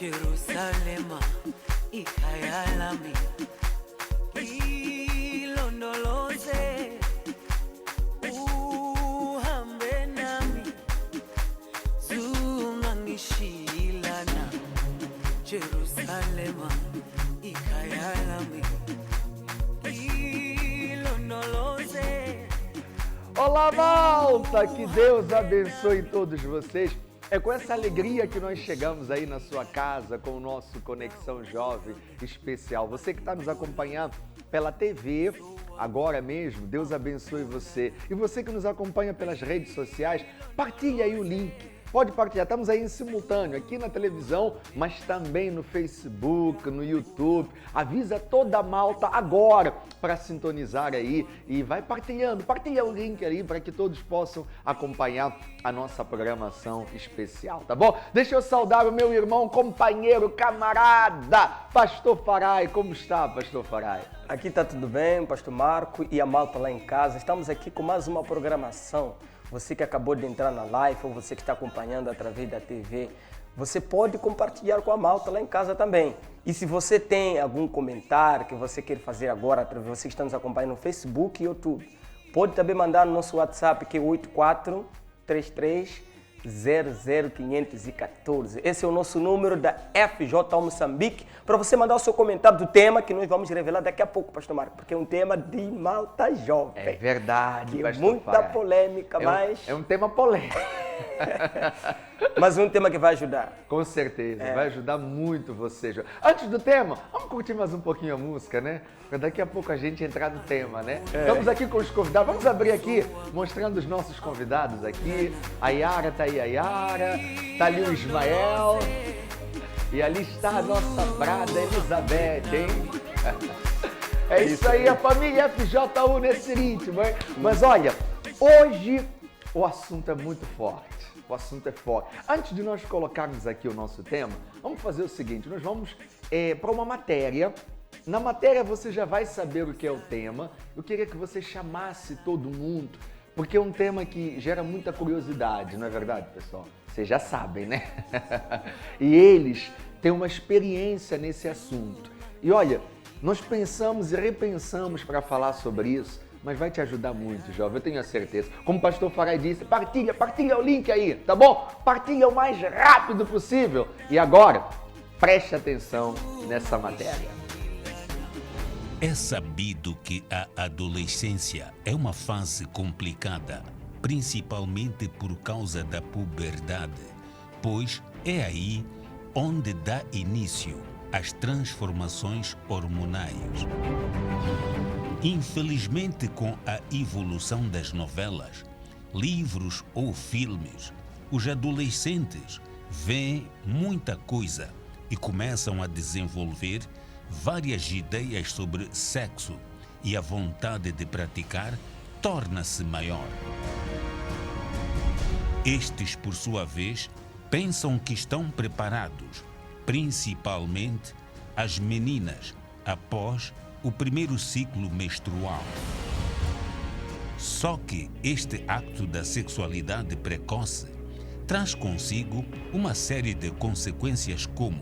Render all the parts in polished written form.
Jerusalema ikayalami ilondoloze uhambe nami zungangishilana Jerusalema ikayalami ilondoloze. Olá, malta! Que Deus abençoe todos vocês. É com essa alegria que nós chegamos aí na sua casa com o nosso Conexão Jovem especial. Você que está nos acompanhando pela TV, agora mesmo, Deus abençoe você. E você que nos acompanha pelas redes sociais, partilhe aí o link. Pode partilhar, estamos aí em simultâneo, aqui na televisão, mas também no Facebook, no YouTube. Avisa toda a malta agora para sintonizar aí e vai partilhando. Partilha o link ali para que todos possam acompanhar a nossa programação especial, tá bom? Deixa eu saudar o meu irmão, companheiro, camarada, Pastor Farai. Como está, Pastor Farai? Aqui está tudo bem, Pastor Marco e a malta lá em casa. Estamos aqui com mais uma programação. Você que acabou de entrar na live ou você que está acompanhando através da TV, você pode compartilhar com a malta lá em casa também. E se você tem algum comentário que você quer fazer agora, através você que está nos acompanhando no Facebook e YouTube, pode também mandar no nosso WhatsApp, que é 8433000514. Esse é o nosso número da FJ Moçambique, para você mandar o seu comentário do tema que nós vamos revelar daqui a pouco, Pastor Marco, porque é um tema de malta jovem. É verdade, que Pastor muita Farai. Polêmica, mas... É um tema polêmico. Mas um tema que vai ajudar. Com certeza, vai ajudar muito você. Antes do tema, vamos curtir mais um pouquinho a música, né? Para daqui a pouco a gente entrar no tema, né? Estamos aqui com os convidados. Vamos abrir aqui, mostrando os nossos convidados aqui. A Yara, tá aí a Yara, tá ali o Ismael. E ali está a nossa brada Elizabeth, hein? É isso aí, a família FJU nesse ritmo, hein? Mas olha, hoje o assunto é muito forte. O assunto é forte. Antes de nós colocarmos aqui o nosso tema, vamos fazer o seguinte, nós vamos para uma matéria. Na matéria você já vai saber o que é o tema. Eu queria que você chamasse todo mundo, porque é um tema que gera muita curiosidade, não é verdade, pessoal? Vocês já sabem, né? E eles têm uma experiência nesse assunto. E olha, nós pensamos e repensamos para falar sobre isso, mas vai te ajudar muito, jovem, eu tenho a certeza. Como o pastor Farai disse, partilha o link aí, tá bom? Partilha o mais rápido possível. E agora, preste atenção nessa matéria. É sabido que a adolescência é uma fase complicada, principalmente por causa da puberdade, pois é aí onde dá início às transformações hormonais. Infelizmente, com a evolução das novelas, livros ou filmes, os adolescentes veem muita coisa e começam a desenvolver várias ideias sobre sexo e a vontade de praticar torna-se maior. Estes, por sua vez, pensam que estão preparados, principalmente as meninas, após o primeiro ciclo menstrual. Só que este acto da sexualidade precoce traz consigo uma série de consequências como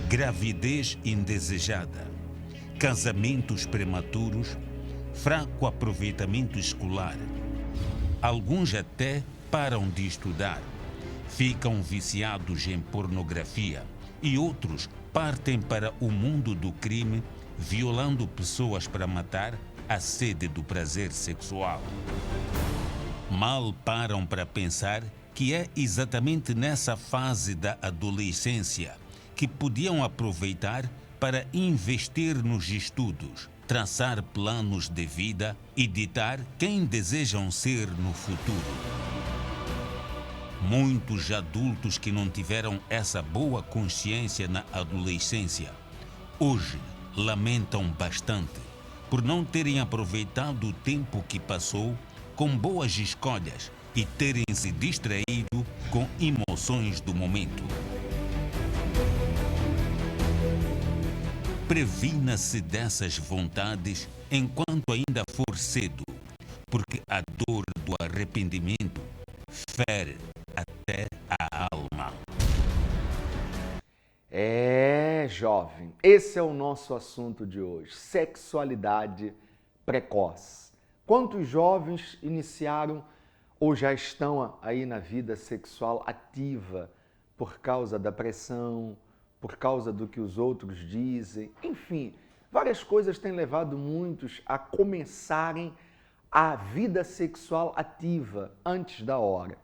gravidez indesejada, casamentos prematuros, fraco aproveitamento escolar. Alguns até param de estudar, ficam viciados em pornografia e outros partem para o mundo do crime, violando pessoas para matar a sede do prazer sexual. Mal param para pensar que é exatamente nessa fase da adolescência que podiam aproveitar para investir nos estudos, traçar planos de vida e ditar quem desejam ser no futuro. Muitos adultos que não tiveram essa boa consciência na adolescência, hoje lamentam bastante por não terem aproveitado o tempo que passou com boas escolhas e terem se distraído com emoções do momento. Previna-se dessas vontades enquanto ainda for cedo, porque a dor do arrependimento fere até a alma. Jovem, esse é o nosso assunto de hoje, sexualidade precoce. Quantos jovens iniciaram ou já estão aí na vida sexual ativa por causa da pressão, por causa do que os outros dizem, enfim, várias coisas têm levado muitos a começarem a vida sexual ativa antes da hora.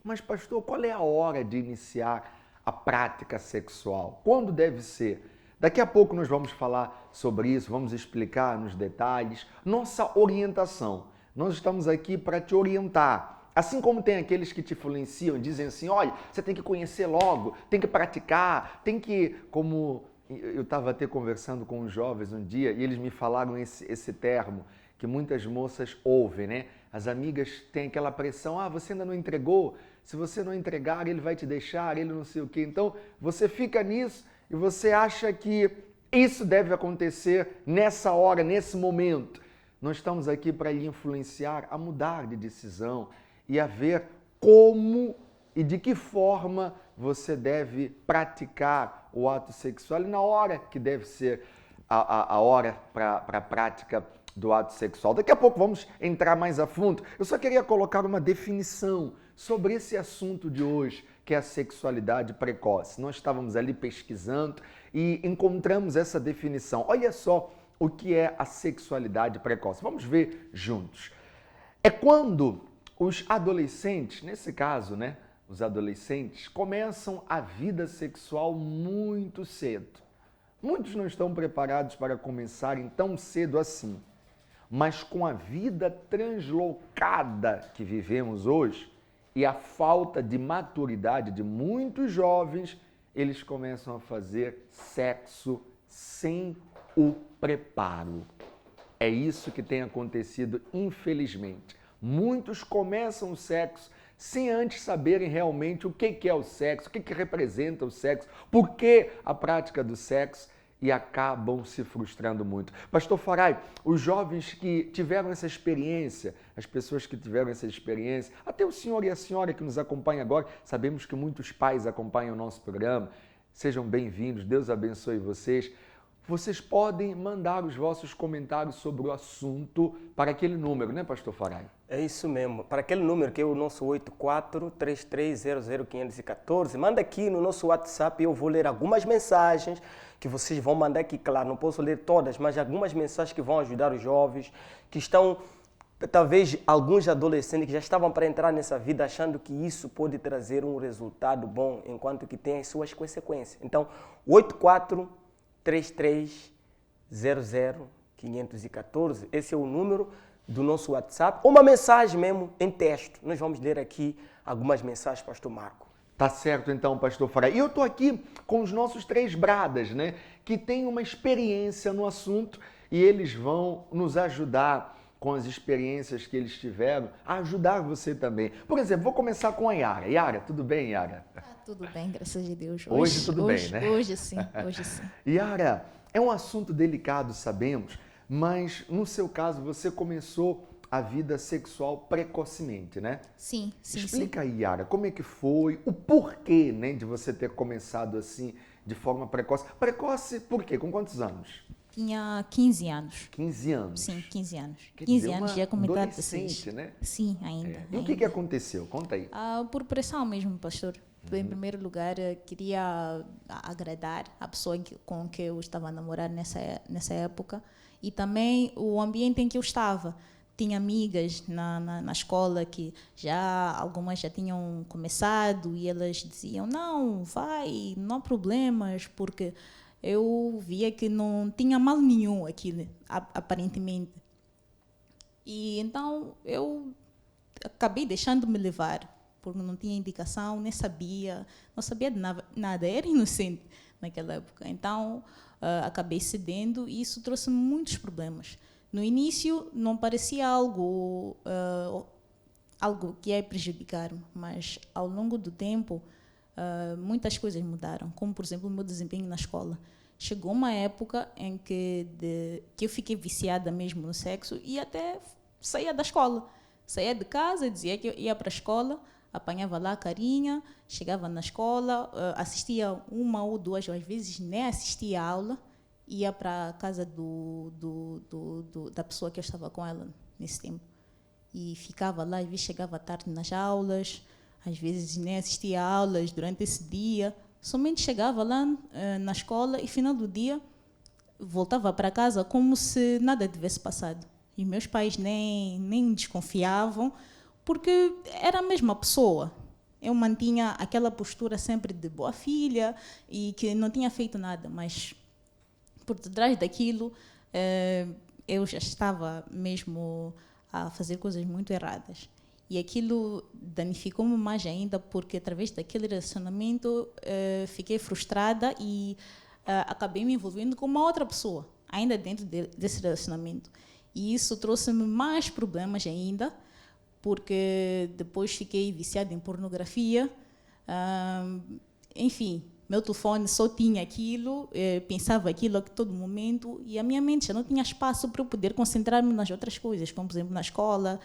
Mas, pastor, qual é a hora de iniciar a prática sexual? Quando deve ser? Daqui a pouco nós vamos falar sobre isso, vamos explicar nos detalhes nossa orientação. Nós estamos aqui para te orientar. Assim como tem aqueles que te influenciam, dizem assim, olha, você tem que conhecer logo, tem que praticar, tem que... Como eu estava até conversando com os jovens um dia e eles me falaram esse termo que muitas moças ouvem, né? As amigas têm aquela pressão, você ainda não entregou? Se você não entregar, ele vai te deixar, ele não sei o quê. Então, você fica nisso e você acha que isso deve acontecer nessa hora, nesse momento. Nós estamos aqui para lhe influenciar a mudar de decisão e a ver como e de que forma você deve praticar o ato sexual e na hora que deve ser a hora para a prática do ato sexual. Daqui a pouco vamos entrar mais a fundo. Eu só queria colocar uma definição sobre esse assunto de hoje, que é a sexualidade precoce. Nós estávamos ali pesquisando e encontramos essa definição. Olha só o que é a sexualidade precoce. Vamos ver juntos. É quando os adolescentes, nesse caso, né, os adolescentes, começam a vida sexual muito cedo. Muitos não estão preparados para começarem tão cedo assim. Mas com a vida translocada que vivemos hoje e a falta de maturidade de muitos jovens, eles começam a fazer sexo sem o preparo. É isso que tem acontecido, infelizmente. Muitos começam o sexo sem antes saberem realmente o que é o sexo, o que representa o sexo, por que a prática do sexo e acabam se frustrando muito. Pastor Farai, os jovens que tiveram essa experiência, as pessoas que tiveram essa experiência, até o senhor e a senhora que nos acompanham agora, sabemos que muitos pais acompanham o nosso programa, sejam bem-vindos, Deus abençoe vocês. Vocês podem mandar os vossos comentários sobre o assunto para aquele número, né, Pastor Farai? É isso mesmo. Para aquele número que é o nosso 8433001514, manda aqui no nosso WhatsApp e eu vou ler algumas mensagens que vocês vão mandar aqui. Claro, não posso ler todas, mas algumas mensagens que vão ajudar os jovens que estão, talvez alguns adolescentes que já estavam para entrar nessa vida achando que isso pode trazer um resultado bom, enquanto que tem as suas consequências. Então, 8433001514, esse é o número do nosso WhatsApp, uma mensagem mesmo em texto. Nós vamos ler aqui algumas mensagens, Pastor Marco. Tá certo então, Pastor Farai. E eu tô aqui com os nossos 3 bradas, né, que têm uma experiência no assunto e eles vão nos ajudar com as experiências que eles tiveram, a ajudar você também. Por exemplo, vou começar com a Yara. Yara, tudo bem, Yara? Tudo bem, graças a Deus. Hoje tudo bem, né? Hoje sim, hoje sim. Yara, é um assunto delicado, sabemos, mas no seu caso você começou a vida sexual precocemente, né? Sim. Explica aí, Yara, como é que foi, o porquê, né, de você ter começado assim, de forma precoce. Precoce por quê? Com quantos anos? Tinha 15 anos. 15 anos? Sim, 15 anos. Quer 15 dizer, anos uma já comentado adolescente, né? Sim, ainda. E o que aconteceu? Conta aí. Por pressão mesmo, pastor. Em primeiro lugar, queria agradar a pessoa com que eu estava a namorar nessa época e também o ambiente em que eu estava. Tinha amigas na escola que algumas já tinham começado e elas diziam, não, vai, não há problemas, porque eu via que não tinha mal nenhum aquilo, aparentemente. E então eu acabei deixando-me levar, porque não tinha indicação, nem sabia, não sabia de nada, era inocente naquela época. Então, acabei cedendo e isso trouxe muitos problemas. No início, não parecia algo que ia prejudicar-me, mas ao longo do tempo, muitas coisas mudaram, como, por exemplo, o meu desempenho na escola. Chegou uma época em que eu fiquei viciada mesmo no sexo e até saía da escola. Saía de casa, dizia que eu ia para a escola, apanhava lá a carinha, chegava na escola, assistia 1 ou 2, ou às vezes nem assistia a aula, ia para a casa da pessoa que eu estava com ela nesse tempo. E ficava lá, às vezes chegava tarde nas aulas, às vezes nem assistia a aulas durante esse dia, somente chegava lá na escola e, final do dia, voltava para casa como se nada tivesse passado. E meus pais nem desconfiavam, porque era a mesma pessoa. Eu mantinha aquela postura sempre de boa filha e que não tinha feito nada, mas por detrás daquilo eu já estava mesmo a fazer coisas muito erradas. E aquilo danificou-me mais ainda, porque através daquele relacionamento fiquei frustrada e acabei me envolvendo com uma outra pessoa, ainda dentro desse relacionamento. E isso trouxe-me mais problemas ainda, porque depois fiquei viciada em pornografia. Enfim, meu telefone só tinha aquilo, pensava aquilo a todo momento, e a minha mente já não tinha espaço para eu poder concentrar-me nas outras coisas, como, por exemplo, na escola.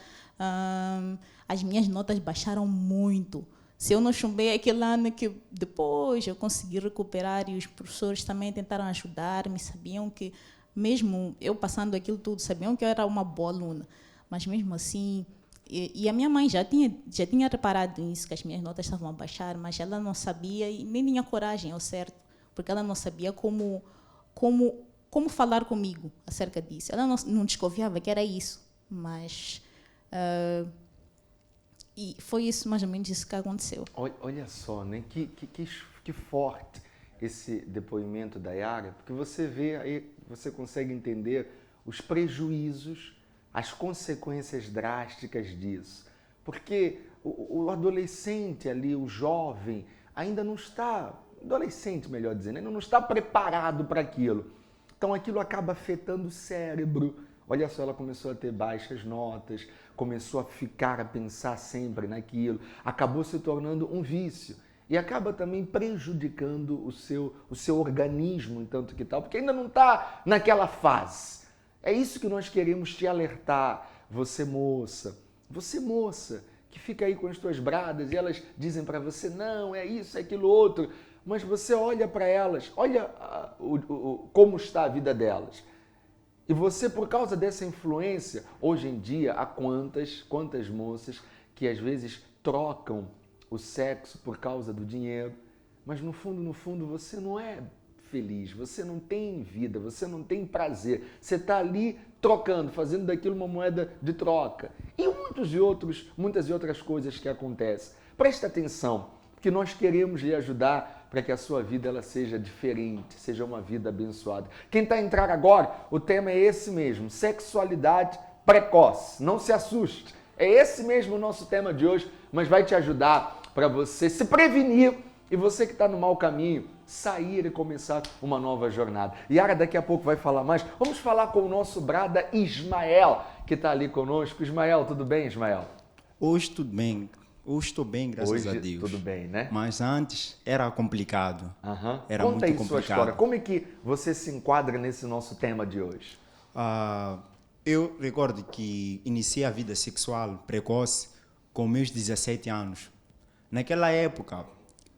As minhas notas baixaram muito. Se eu não chumbei aquele ano, que depois eu consegui recuperar, e os professores também tentaram ajudar-me, sabiam que, mesmo eu passando aquilo tudo, sabiam que eu era uma boa aluna, mas mesmo assim... E a minha mãe já tinha reparado nisso, que as minhas notas estavam a baixar, mas ela não sabia e nem tinha coragem ao certo, porque ela não sabia como falar comigo acerca disso. Ela não desconfiava que era isso, mas... e foi isso, mais ou menos, isso que aconteceu. Olha só, né? Que forte esse depoimento da Yara, porque você vê aí, você consegue entender os prejuízos, as consequências drásticas disso. Porque o adolescente ali, o jovem, ainda não está, adolescente melhor dizendo, ainda não está preparado para aquilo. Então aquilo acaba afetando o cérebro. Olha só, ela começou a ter baixas notas, começou a pensar sempre naquilo, acabou se tornando um vício. E acaba também prejudicando o seu organismo, tanto que tal, porque ainda não está naquela fase. É isso que nós queremos te alertar, você moça, que fica aí com as tuas bradas e elas dizem para você, não, é isso, é aquilo outro, mas você olha para elas, olha como está a vida delas. E você, por causa dessa influência, hoje em dia, há quantas moças que às vezes trocam o sexo por causa do dinheiro, mas no fundo você não é feliz, você não tem vida, você não tem prazer, você está ali trocando, fazendo daquilo uma moeda de troca. E muitas outras coisas que acontecem. Presta atenção, porque nós queremos lhe ajudar para que a sua vida ela seja diferente, seja uma vida abençoada. Quem está a entrar agora, o tema é esse mesmo, sexualidade precoce. Não se assuste, é esse mesmo o nosso tema de hoje, mas vai te ajudar para você se prevenir e você que está no mau caminho, sair e começar uma nova jornada. Yara daqui a pouco vai falar mais. Vamos falar com o nosso brada Ismael, que está ali conosco. Ismael, tudo bem, Ismael? Hoje tudo bem. Hoje estou bem, graças a Deus. Hoje tudo bem, né? Mas antes era complicado. Era Conta muito aí complicado. sua história. Como é que você se enquadra nesse nosso tema de hoje? Eu recordo que iniciei a vida sexual precoce com meus 17 anos. Naquela época,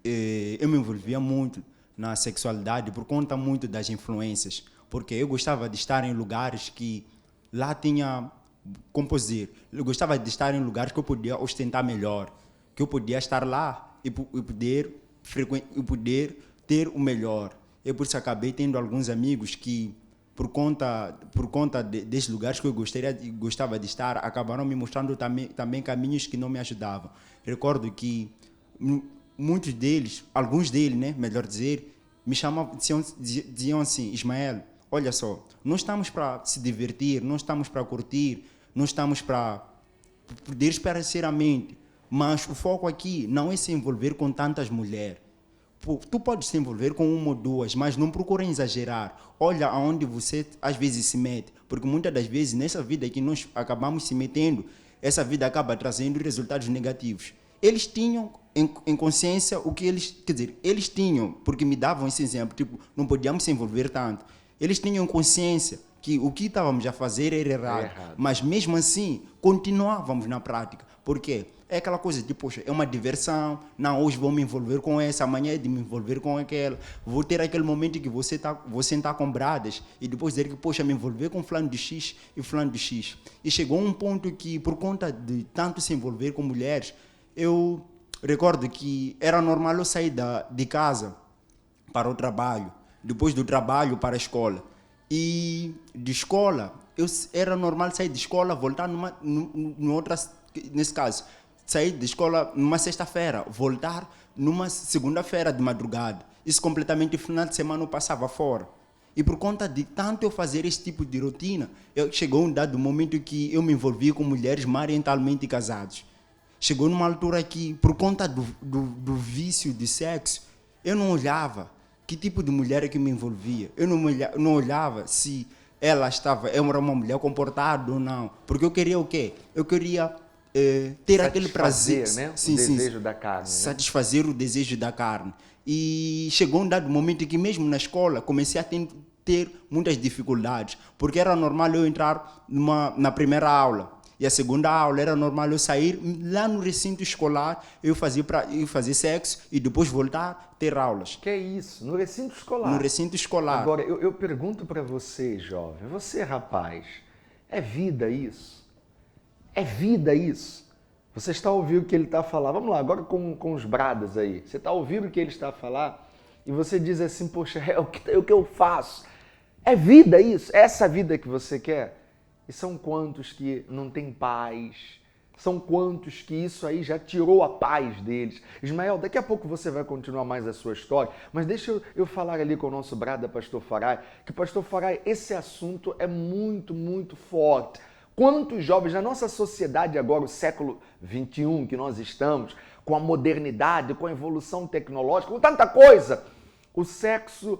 eu me envolvia muito na sexualidade por conta muito das influências, porque eu gostava de estar em lugares que lá tinha, como posso dizer, eu gostava de estar em lugares que eu podia ostentar melhor, que eu podia estar lá e poder ter o melhor. Eu por isso acabei tendo alguns amigos que, por conta desses lugares que eu gostava de estar, acabaram me mostrando também caminhos que não me ajudavam. Recordo que alguns deles, né, melhor dizer, me chamavam, diziam assim, Ismael, olha só, nós estamos para se divertir, nós estamos para curtir, nós estamos para poder espairecer a mente, mas o foco aqui não é se envolver com tantas mulheres. Tu podes se envolver com uma ou duas, mas não procura exagerar. Olha aonde você às vezes se mete, porque muitas das vezes nessa vida que nós acabamos se metendo, essa vida acaba trazendo resultados negativos. Eles tinham em consciência o que eles, quer dizer, eles tinham, porque me davam esse exemplo, tipo, não podíamos se envolver tanto. Eles tinham consciência que o que estávamos a fazer era errado, mas mesmo assim continuávamos na prática. Por quê? É aquela coisa de, poxa, é uma diversão, não, hoje vou me envolver com essa, amanhã é de me envolver com aquela, vou ter aquele momento que vou sentar com bradas e depois dizer que, poxa, me envolver com fulano de X e fulano de X. E chegou um ponto que, por conta de tanto se envolver com mulheres, eu recordo que era normal eu sair de casa para o trabalho, depois do trabalho para a escola. E de escola, era normal sair de escola, voltar nesse caso, sair de escola numa sexta-feira, voltar numa segunda-feira de madrugada. Isso completamente final de semana eu passava fora. E por conta de tanto eu fazer esse tipo de rotina, chegou um dado momento que eu me envolvi com mulheres maritalmente casadas. Chegou numa altura que, por conta do vício de sexo, eu não olhava que tipo de mulher é que me envolvia. Eu não olhava se ela era uma mulher comportada ou não. Porque eu queria o quê? Eu queria ter aquele prazer, né? Sim, o desejo da carne. Satisfazer o desejo da carne. E chegou um dado momento que mesmo na escola comecei a ter muitas dificuldades. Porque era normal eu entrar na primeira aula. E a segunda aula era normal eu sair lá no recinto escolar, eu fazer sexo e depois voltar a ter aulas. Que é isso? No recinto escolar? No recinto escolar. Agora, eu pergunto para você, jovem, você, rapaz, é vida isso? É vida isso? Você está ouvindo o que ele está a falar? Vamos lá, agora com os bradas aí. Você está ouvindo o que ele está a falar e você diz assim, poxa, é o que eu faço. É vida isso? É essa vida que você quer? E são quantos que não têm paz? São quantos que isso aí já tirou a paz deles? Ismael, daqui a pouco você vai continuar mais a sua história, mas deixa eu falar ali com o nosso brada, Pastor Farai, que Pastor Farai, esse assunto é muito, muito forte. Quantos jovens na nossa sociedade agora, o século XXI que nós estamos, com a modernidade, com a evolução tecnológica, com tanta coisa, o sexo,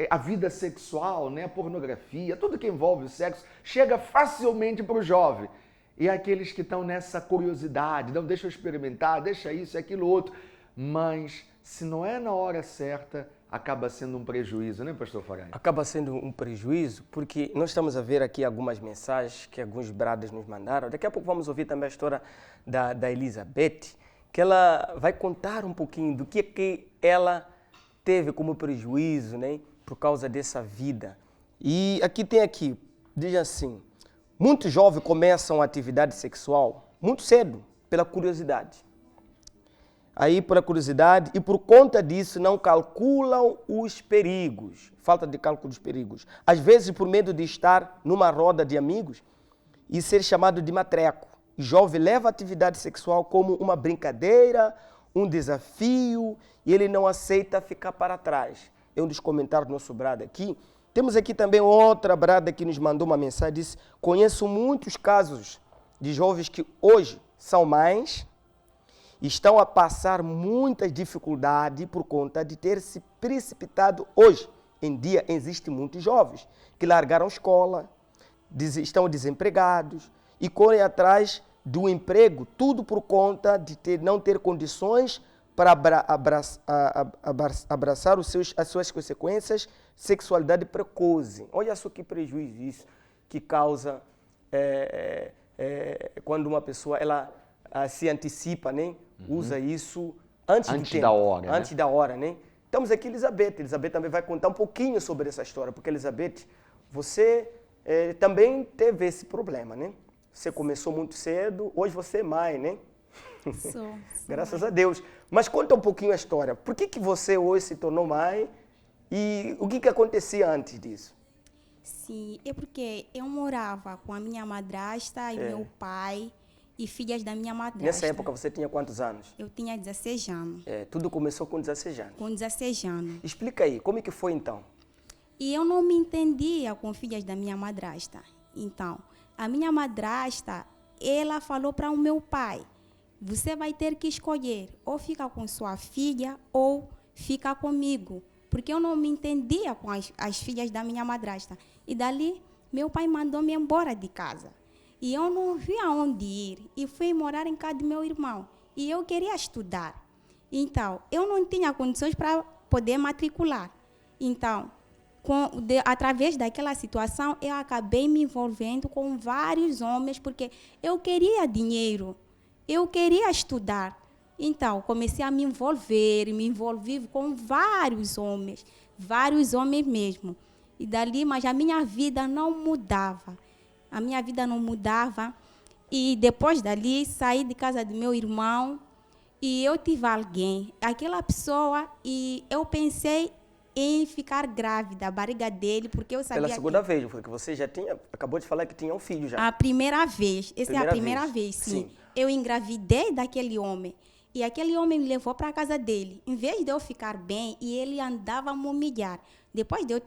a vida sexual, né, a pornografia, tudo que envolve o sexo, chega facilmente para o jovem. E aqueles que estão nessa curiosidade, não, deixa eu experimentar, deixa isso e aquilo outro, mas se não é na hora certa, acaba sendo um prejuízo, né, Pastor Farai? Acaba sendo um prejuízo, porque nós estamos a ver aqui algumas mensagens que alguns bradas nos mandaram. Daqui a pouco vamos ouvir também a história da Elizabeth, que ela vai contar um pouquinho do que ela teve como prejuízo, né, por causa dessa vida. E diz assim, muitos jovens começam a atividade sexual muito cedo, pela curiosidade. Aí, pela curiosidade, e por conta disso não calculam os perigos, falta de cálculo dos perigos. Às vezes, por medo de estar numa roda de amigos e ser chamado de matreco. O jovem leva a atividade sexual como uma brincadeira, um desafio, e ele não aceita ficar para trás. É um dos comentários do nosso brada aqui. Temos aqui também outra brada que nos mandou uma mensagem, disse, conheço muitos casos de jovens que hoje são mães, estão a passar muitas dificuldades por conta de ter se precipitado hoje. Em dia, existem muitos jovens que largaram a escola, estão desempregados e correm atrás do emprego, tudo por conta de não ter condições para abraçar as suas consequências, sexualidade precoce. Olha só que prejuízo isso que causa quando uma pessoa se antecipa, né? Usa isso antes do tempo, da hora, antes da hora, né? Estamos aqui, Elizabeth. Elizabeth também vai contar um pouquinho sobre essa história, porque Elizabeth, você também teve esse problema, né? Você começou muito cedo, hoje você é mãe, né? Sou Graças a Deus. Mas conta um pouquinho a história. Por que você hoje se tornou mãe e o que acontecia antes disso? Sim, é porque eu morava com a minha madrasta e meu pai. e filhas da minha madrasta. Nessa época você tinha quantos anos? Eu tinha 16 anos. Tudo começou com 16 anos. Com 16 anos. Explica aí, como é que foi então? E eu não me entendia com filhas da minha madrasta. Então, a minha madrasta, ela falou para o meu pai, você vai ter que escolher, ou fica com sua filha, ou fica comigo. Porque eu não me entendia com as filhas da minha madrasta. E dali, meu pai mandou-me embora de casa. E eu não vi aonde ir. E fui morar em casa do meu irmão. E eu queria estudar. Então, eu não tinha condições para poder matricular. Então, através daquela situação, eu acabei me envolvendo com vários homens, porque eu queria dinheiro, eu queria estudar. Então, comecei a me envolvi com vários homens mesmo. E dali, mas a minha vida não mudava. E depois dali, saí de casa do meu irmão e eu tive alguém, aquela pessoa, e eu pensei em ficar grávida, a barriga dele, porque eu sabia Pela segunda vez, porque você já acabou de falar que tinha um filho já. A primeira vez, essa é a primeira vez, sim. Eu engravidei daquele homem, e aquele homem me levou para a casa dele. Em vez de eu ficar bem, e ele andava a me humilhar. Depois de eu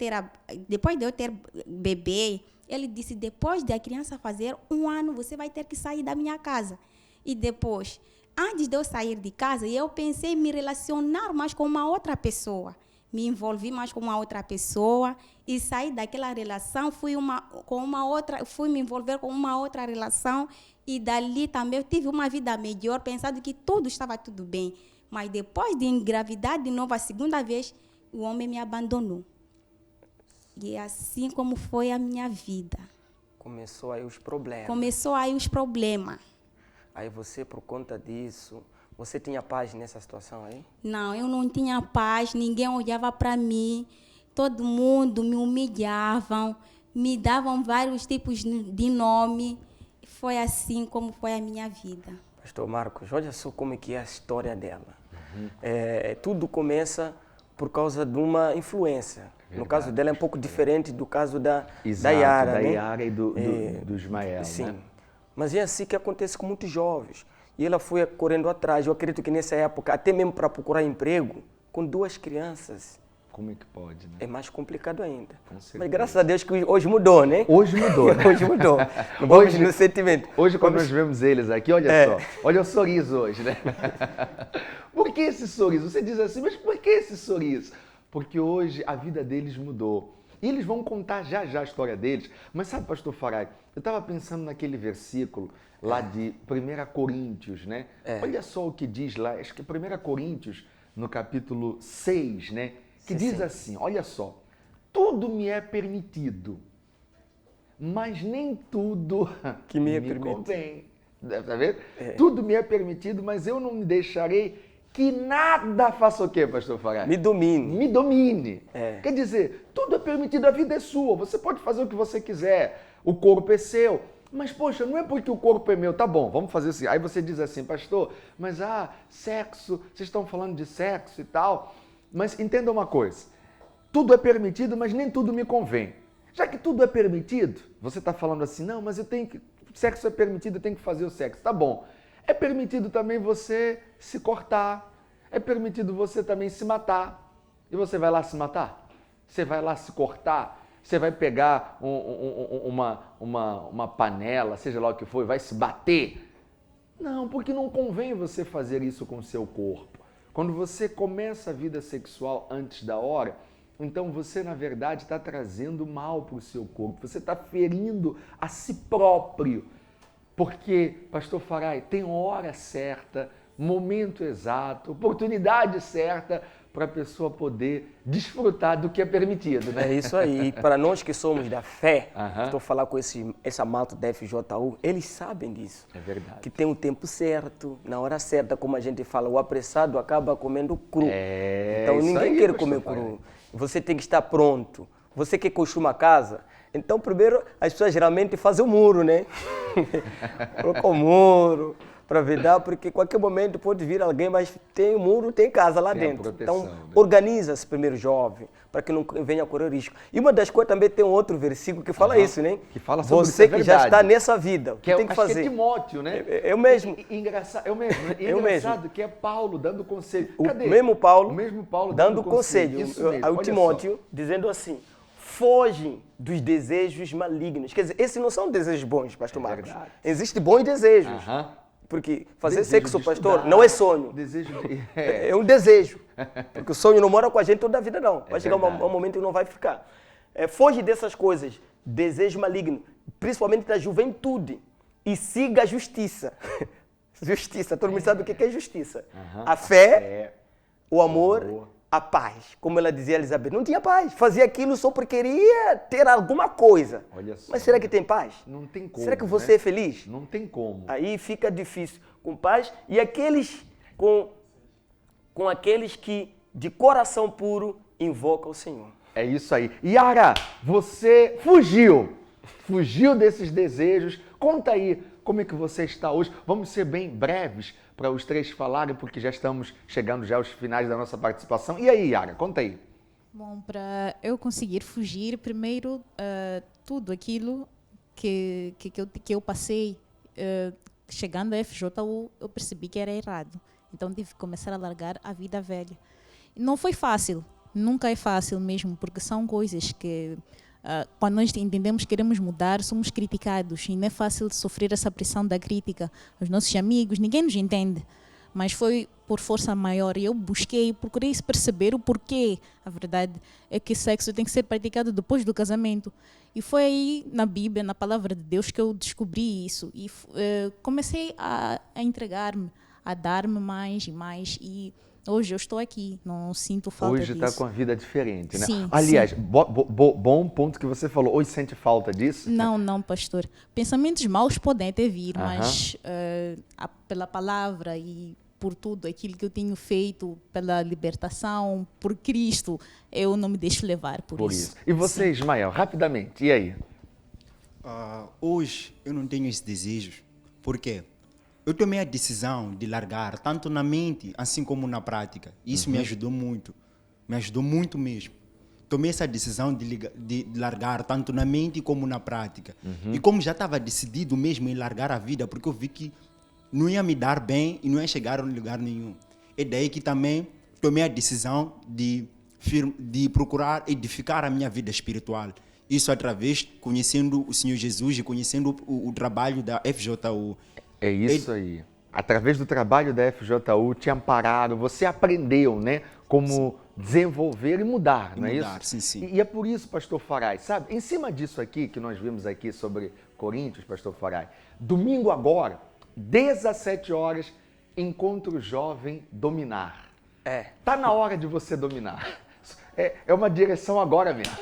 ter bebê, ele disse, depois da criança fazer 1 ano, você vai ter que sair da minha casa. E depois, antes de eu sair de casa, eu pensei em me relacionar mais com uma outra pessoa. Me envolvi mais com uma outra pessoa e saí daquela relação, fui me envolver com uma outra relação, e dali também eu tive uma vida melhor, pensando que tudo estava tudo bem. Mas depois de engravidar de novo a segunda vez, o homem me abandonou. E é assim como foi a minha vida. Começou aí os problemas. Aí você, por conta disso, você tinha paz nessa situação aí? Não, eu não tinha paz, ninguém olhava para mim, todo mundo me humilhavam, me davam vários tipos de nome. Foi assim como foi a minha vida. Pastor Marcos, olha só como é que é a história dela. Tudo começa por causa de uma influência. Verdade. No caso dela é um pouco diferente do caso da Yara, da né? Yara e do Ismael. Sim, né? Mas é assim que acontece com muitos jovens. E ela foi correndo atrás. Eu acredito que nessa época, até mesmo para procurar emprego, com 2 crianças. Como é que pode, né? É mais complicado ainda. Com Mas graças a Deus que hoje mudou, né? Hoje mudou, né? Hoje mudou. Vamos no sentimento. Hoje, quando nós vemos eles aqui, olha só. Olha o sorriso hoje, né? Por que esse sorriso? Você diz assim, mas por que esse sorriso? Porque hoje a vida deles mudou. E eles vão contar já a história deles. Mas sabe, pastor Farai, eu estava pensando naquele versículo lá de 1 Coríntios, né? Olha só o que diz lá, acho que 1 Coríntios, no capítulo 6, né? Que diz assim, olha só, tudo me é permitido, mas nem tudo que me convém. Tá vendo? Tudo me é permitido, mas eu não me deixarei que nada faça o quê, pastor Farai? Me domine. Me domine. Quer dizer, tudo é permitido, a vida é sua, você pode fazer o que você quiser, o corpo é seu. Mas, poxa, não é porque o corpo é meu, tá bom, vamos fazer assim. Aí você diz assim, pastor, mas sexo, vocês estão falando de sexo e tal. Mas entenda uma coisa, tudo é permitido, mas nem tudo me convém. Já que tudo é permitido, você está falando assim, não, mas sexo é permitido, eu tenho que fazer o sexo. Tá bom, é permitido também você se cortar, é permitido você também se matar. E você vai lá se matar? Você vai lá se cortar? Você vai pegar uma panela, seja lá o que for, e vai se bater? Não, porque não convém você fazer isso com o seu corpo. Quando você começa a vida sexual antes da hora, então você, na verdade, está trazendo mal para o seu corpo. Você está ferindo a si próprio. Porque, pastor Farai, tem hora certa, momento exato, oportunidade certa para a pessoa poder desfrutar do que é permitido, né? É isso aí. E para nós que somos da fé, estou falando com essa malta da FJU, eles sabem disso. É verdade. Que tem um tempo certo, na hora certa, como a gente fala, o apressado acaba comendo cru. Então ninguém quer comer cru. Você tem que estar pronto. Você que construir uma casa, então primeiro as pessoas geralmente fazem o muro, né? Colocam o muro para vedar, porque qualquer momento pode vir alguém, mas tem o muro, tem casa lá dentro. Proteção, então organiza-se primeiro, jovem, para que não venha a correr risco. E uma das coisas também tem um outro versículo que fala isso, né? Que fala sobre você isso, é que já verdade. está nessa vida, o que tem que acho que fazer? é Timóteo, né? Eu mesmo. Engraçado, eu mesmo. Né? E Eu engraçado mesmo. que é Paulo dando conselho. O Cadê? mesmo Paulo, O mesmo Paulo dando conselho Isso mesmo, ao olha Timóteo, dizendo assim: fogem dos desejos malignos. Quer dizer, esses não são desejos bons, pastor Marcos. verdade. Existem bons desejos. Aham. Porque fazer Desejo sexo, de pastor, estudar, não é sonho. Desejo de... É um desejo. Porque o sonho não mora com a gente toda a vida, não. Vai chegar verdade. um momento que não vai ficar. Foge dessas coisas, desejo maligno, principalmente da juventude, e siga a justiça. Justiça, todo mundo sabe o que é justiça. A fé, o amor, a paz. Como ela dizia, Elizabeth, não tinha paz. Fazia aquilo só porque queria ter alguma coisa. Olha só. Mas será que tem paz? Não tem como. Será que você né? é feliz? Não tem como. Aí fica difícil com paz. E aqueles com aqueles que de coração puro invocam o Senhor. É isso aí. Yara, você fugiu desses desejos. Conta aí como é que você está hoje. Vamos ser bem breves para os três falarem, porque já estamos chegando já aos finais da nossa participação. E aí, Yara, conta aí. Bom, para eu conseguir fugir, primeiro, tudo aquilo que eu passei chegando à FJU, eu percebi que era errado. Então, tive que começar a largar a vida velha. Não foi fácil, nunca é fácil mesmo, porque são coisas que, quando nós entendemos que queremos mudar, somos criticados. E não é fácil sofrer essa pressão da crítica. Os nossos amigos, ninguém nos entende. Mas foi por força maior. E eu procurei perceber o porquê. A verdade é que sexo tem que ser praticado depois do casamento. E foi aí, na Bíblia, na Palavra de Deus, que eu descobri isso. E comecei a entregar-me, a dar-me mais e mais. E hoje eu estou aqui, não sinto falta disso. Hoje está com a vida diferente, né? Sim, Aliás, sim. bom ponto que você falou. Hoje sente falta disso? Não, pastor. Pensamentos maus podem até vir, mas pela palavra e por tudo aquilo que eu tenho feito, pela libertação, por Cristo, eu não me deixo levar por isso. E você, Sim. Ismael, rapidamente, e aí? Hoje eu não tenho esses desejos. Por quê? Eu tomei a decisão de largar, tanto na mente, assim como na prática. Isso me ajudou muito mesmo. Tomei essa decisão de largar, tanto na mente como na prática. E como já estava decidido mesmo em largar a vida, porque eu vi que não ia me dar bem e não ia chegar a lugar nenhum. É daí que também tomei a decisão de procurar edificar a minha vida espiritual. Isso através, conhecendo o Senhor Jesus e conhecendo o trabalho da FJU. É isso aí. Através do trabalho da FJU, te ampararam, você aprendeu, né? Como desenvolver e mudar, não é isso? Sim. E é por isso, pastor Farai, sabe? Em cima disso aqui, que nós vimos aqui sobre Coríntios, pastor Farai, domingo agora, 17 horas, Encontro Jovem Dominar. Tá na hora de você dominar. É uma direção agora mesmo.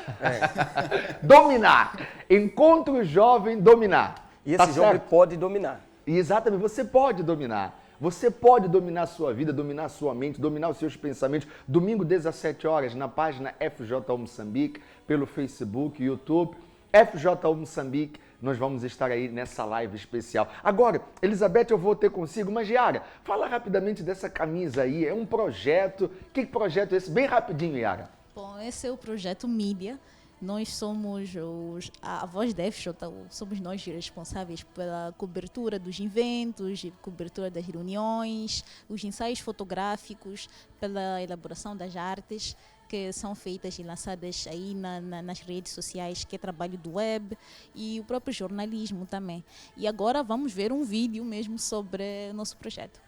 Dominar. Encontro Jovem Dominar. E Tá esse jovem certo? pode dominar. E exatamente, você pode dominar. Você pode dominar a sua vida, dominar a sua mente, dominar os seus pensamentos. Domingo, 17 horas, na página FJU Moçambique, pelo Facebook, YouTube. FJU Moçambique, nós vamos estar aí nessa live especial. Agora, Elizabeth, eu vou ter consigo, mas Yara, fala rapidamente dessa camisa aí. É um projeto. Que projeto é esse? Bem rapidinho, Yara. Bom, esse é o projeto Mídia. Nós somos a voz da FJU, somos nós responsáveis pela cobertura dos eventos, cobertura das reuniões, os ensaios fotográficos, pela elaboração das artes que são feitas e lançadas aí nas redes sociais, que é trabalho do web, e o próprio jornalismo também. E agora vamos ver um vídeo mesmo sobre o nosso projeto.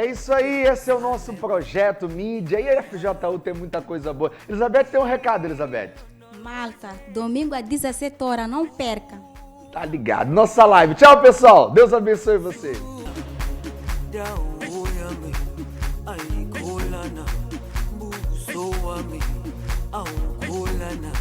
É isso aí, esse é o nosso projeto Mídia e a FJU tem muita coisa boa. Elizabeth tem um recado, Elizabeth. Malta, domingo às 17 horas, não perca. Tá ligado, nossa live. Tchau, pessoal. Deus abençoe vocês. Dawo yami ayikholana buso wami awukholana